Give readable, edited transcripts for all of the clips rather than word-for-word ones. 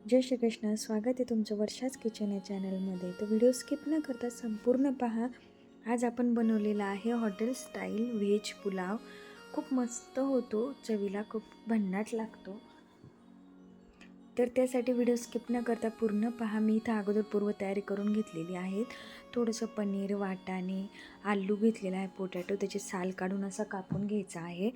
जय श्री कृष्ण. स्वागत आहे तुमचं वर्षाच किचन या चॅनलमध्ये. तर व्हिडिओ स्किप न करता संपूर्ण पहा. आज आपण बनवलेला आहे हॉटेल स्टाईल व्हेज पुलाव. खूप मस्त होतो, चवीला खूप भन्नाट लागतो. तर त्यासाठी व्हिडिओ स्किप न करता पूर्ण पहा. मी इथं अगोदर पूर्वतयारी करून घेतलेली आहे. थोडंसं पनीर, वाटाणे, आलू घेतलेला आहे, पोटॅटो त्याची साल काढून असं कापून घ्यायचा आहे.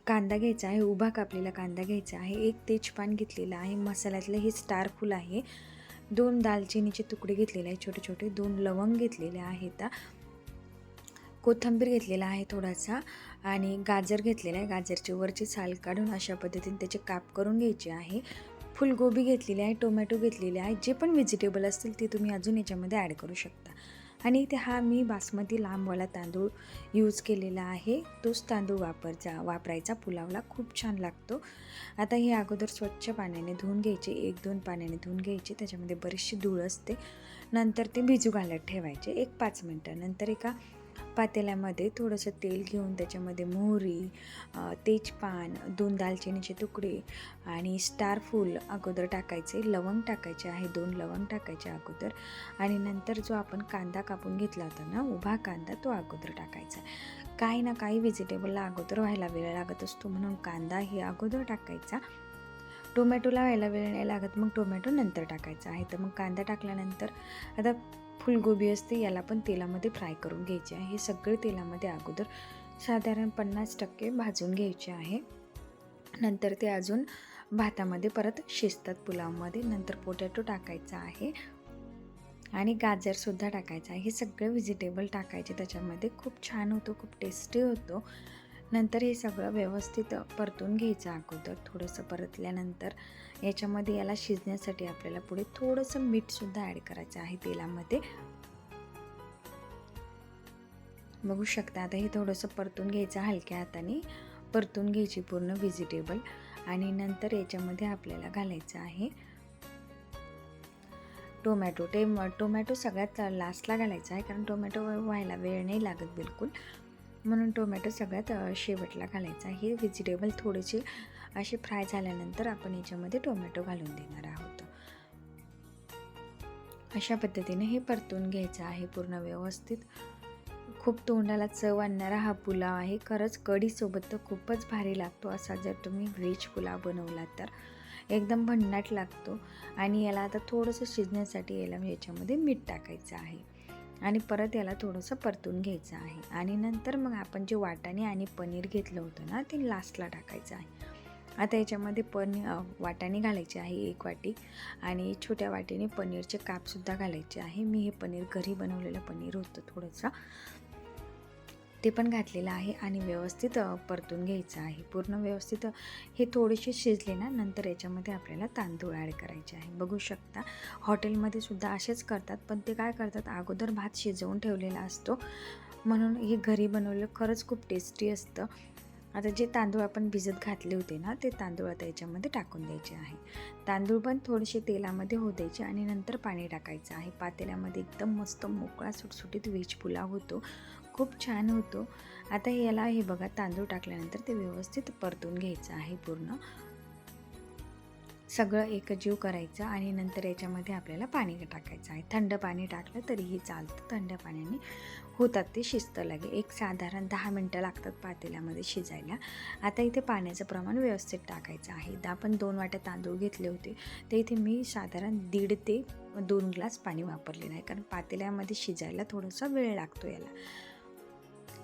कांदा घ्यायचा आहे, उभा कापलेला कांदा घ्यायचा आहे, एक तेजपान घेतलेला आहे, मसाल्यातलं हे स्टार फूल आहे, 2 दालचिनीचे तुकडे घेतलेले आहे छोटे छोटे, 2 लवंग घेतलेले आहेत, कोथिंबीर घेतलेला आहे थोडासा, आणि गाजर घेतलेला आहे. गाजरची वरची साल काढून अशा पद्धतीने त्याचे काप करून घ्यायचे आहे. फुलगोबी घेतलेली आहे, टोमॅटो घेतलेले आहे. जे पण व्हेजिटेबल असतील ते तुम्ही अजून याच्यामध्ये ॲड करू शकता. आणि इथे हा मी बासमती लांबवाला तांदूळ यूज केलेला आहे. तोच तांदूळ वापरायचा पुलावला, खूप छान लागतो. आता हे अगोदर स्वच्छ पाण्याने धुवून घ्यायचे, 1-2 पाण्याने धुवून घ्यायचे. त्याच्यामध्ये बरीचशी धूळ असते. नंतर ते भिजू घालत ठेवायचे 1-5 मिनटं. नंतर एका पातेल्यामध्ये थोडंसं तेल घेऊन त्याच्यामध्ये मोहरी, तेजपान, 2 दालचिनीचे तुकडे आणि स्टार फूल अगोदर टाकायचे, लवंग टाकायचे आहे, 2 लवंग टाकायचे अगोदर, आणि नंतर जो आपण कांदा कापून घेतला होता ना, उभा कांदा, तो अगोदर टाकायचा. काही ना काही व्हेजिटेबलला अगोदर व्हायला वेळ लागत असतो, म्हणून कांदा हे अगोदर टाकायचा. टोमॅटोला व्हायला वेळ नाही लागत, मग टोमॅटो नंतर टाकायचा आहे. तर मग कांदा टाकल्यानंतर आता फुलगोबी असते, याला पण तेलामध्ये फ्राय करून घ्यायचे आहे. हे सगळे तेलामध्ये अगोदर साधारण 50% भाजून घ्यायचे आहे. नंतर ते अजून भातामध्ये परत शिजतात पुलावमध्ये. नंतर पोटॅटो टाकायचा आहे आणि गाजरसुद्धा टाकायचं आहे. हे सगळे व्हेजिटेबल टाकायचे त्याच्यामध्ये. खूप छान होतो, खूप टेस्टी होतो. नंतर हे सगळं व्यवस्थित परतून घ्यायचं अगोदर. थोडंसं परतल्यानंतर याला शिजण्यासाठी आपल्याला पुढे थोडंसं मीठसुद्धा ॲड करायचं आहे तेलामध्ये. बघू शकता आता हे थोडंसं परतून घ्यायचं, हलक्या हाताने परतून घ्यायची पूर्ण व्हेजिटेबल. आणि नंतर याच्यामध्ये आपल्याला घालायचं आहे टोमॅटो सगळ्यात लास्टला घालायचा आहे, कारण टोमॅटो व्हायला वेळ नाही लागत बिलकुल, म्हणून टोमॅटो सगळ्यात शेवटला घालायचा आहे. हे व्हेजिटेबल थोडेसे असे फ्राय झाल्यानंतर आपण याच्यामध्ये टोमॅटो घालून देणार आहोत. अशा पद्धतीने हे परतून घ्यायचं आहे पूर्ण व्यवस्थित. खूप तोंडाला चव आणणारा हा पुलाव आहे. खरंच कढीसोबत तर खूपच भारी लागतो. असा जर तुम्ही व्हेज पुलाव बनवला तर एकदम भन्नाट लागतो. आणि याला आता थोडंसं शिजण्यासाठी याच्यामध्ये मीठ टाकायचं आहे आणि परत याला थोडंसं परतून घ्यायचं आहे. आणि नंतर मग आपण जे वाटाणे आणि पनीर घेतलं होतं ना, ते लास्टला टाकायचं आहे. आता याच्यामध्ये वाटाणे घालायचे आहे 1 वाटी, आणि छोट्या वाटीने पनीरचे कापसुद्धा घालायचे आहे. मी हे पनीर घरी बनवलेलं पनीर होतं थोडंसं, ते पण घातलेलं आहे आणि व्यवस्थित परतून घ्यायचं आहे. पूर्ण व्यवस्थित हे थोडेसे शिजले ना, नंतर याच्यामध्ये आपल्याला तांदूळ ॲड करायचे आहे. बघू शकता हॉटेलमध्ये सुद्धा असेच करतात, पण ते काय करतात, अगोदर भात शिजवून ठेवलेला असतो, म्हणून हे घरी बनवलेलं खरंच खूप टेस्टी असतं. आता जे तांदूळ आपण भिजत घातले होते ना, ते तांदूळ आता याच्यामध्ये टाकून द्यायचे आहे. तांदूळ पण थोडेसे तेलामध्ये होऊ द्यायचे आणि नंतर पाणी टाकायचं आहे. पातेल्यामध्ये एकदम मस्त मोकळा सुटसुटीत व्हेज पुलाव होतो, खूप छान होतो. आता याला हे बघा, तांदूळ टाकल्यानंतर ते व्यवस्थित परतून घ्यायचं आहे पूर्ण. सगळं एकजीव करायचं आणि नंतर याच्यामध्ये आपल्याला पाणी टाकायचं आहे. थंड पाणी टाकलं तरीही चालतं, थंड पाण्याने होतात ते, शिजतं लगे. एक साधारण 10 मिनटं लागतात पातेल्यामध्ये शिजायला. आता इथे पाण्याचं प्रमाण व्यवस्थित टाकायचं आहे. आपण 2 वाट्या तांदूळ घेतले होते, तर इथे मी साधारण 1.5 ते 2 ग्लास पाणी वापरलेलं आहे, कारण पातेल्यामध्ये शिजायला थोडासा वेळ लागतो याला.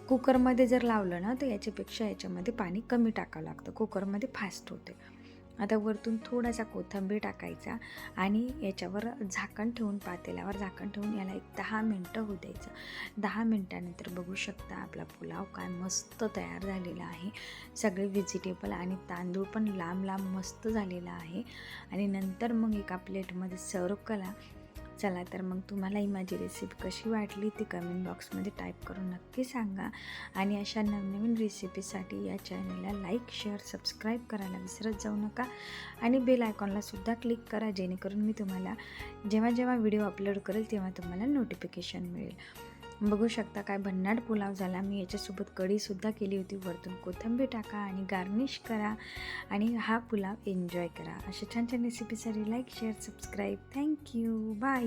कुकरमध्ये जर लावलं ना, तर याच्यामध्ये पाणी कमी टाकावं लागतं. कुकरमध्ये फास्ट होते. आता वरतून थोडासा कोथिंबीर टाकायचा आणि याच्यावर झाकण ठेवून, पातेल्यावर झाकण ठेवून याला एक 10 मिनटं होऊ द्यायचं. 10 मिनटानंतर बघू शकता आपला पुलाव काय मस्त तयार झालेला आहे. सगळे व्हेजिटेबल आणि तांदूळ पण लांब लांब मस्त झालेला आहे. आणि नंतर मग एका प्लेटमध्ये सर्व करा. चला तर मग तुम्हालाही माझी रेसिपी कशी वाटली ती कमेंट बॉक्समध्ये टाईप करून नक्की सांगा. आणि अशा नवनवीन रेसिपीसाठी या चॅनलला लाईक, शेअर, सबस्क्राईब करायला विसरत जाऊ नका. आणि बेल आयकॉनलासुद्धा क्लिक करा, जेणेकरून मी तुम्हाला जेव्हा जेव्हा व्हिडिओ अपलोड करेल तेव्हा तुम्हाला नोटिफिकेशन मिळेल. बघू शकता काय भन्नाट पुलाव झाला. मी याच्यासोबत कढीसुद्धा केली होती. वरतून कोथिंबीर टाका आणि गार्निश करा आणि हा पुलाव एन्जॉय करा. अशा छान छान रेसिपीसाठी like share subscribe. Thank you. Bye.